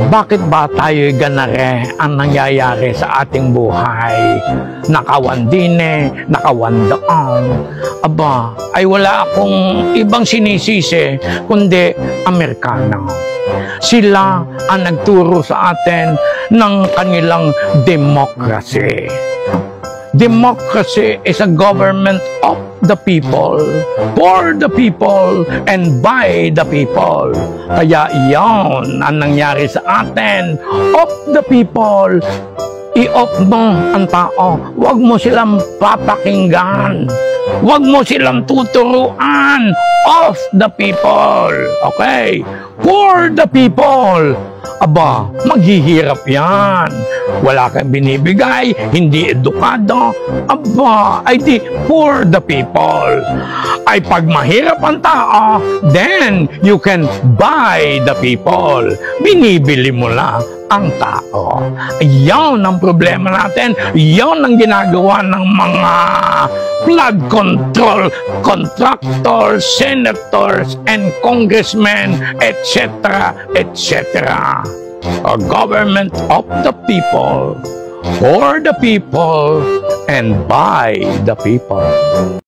Bakit ba tayo'y ganare ang nangyayari sa ating buhay? Nakawandine, nakawandaan. Aba, ay wala akong ibang sinisisi kundi Amerikano. Sila ang nagturo sa atin ng kanilang democracy. Democracy is a government of the people, for the people, and by the people. Kaya iyon ang nangyari sa atin. Of the people, i-off mo ang tao. Huwag mo silang papakinggan. Huwag mo silang tuturuan. Of the people. Okay? For the people. Aba, maghihirap yan. Wala kang binibigay, hindi edukado. Aba, ay di for the people. Ay pag mahirap ang tao, then you can buy the people. Binibili mo lang ang tao. Yan ang problema natin. Yan ang ginagawa ng mga flood control contractors, senators, and congressmen, etc., etc. A government of the people, for the people, and by the people.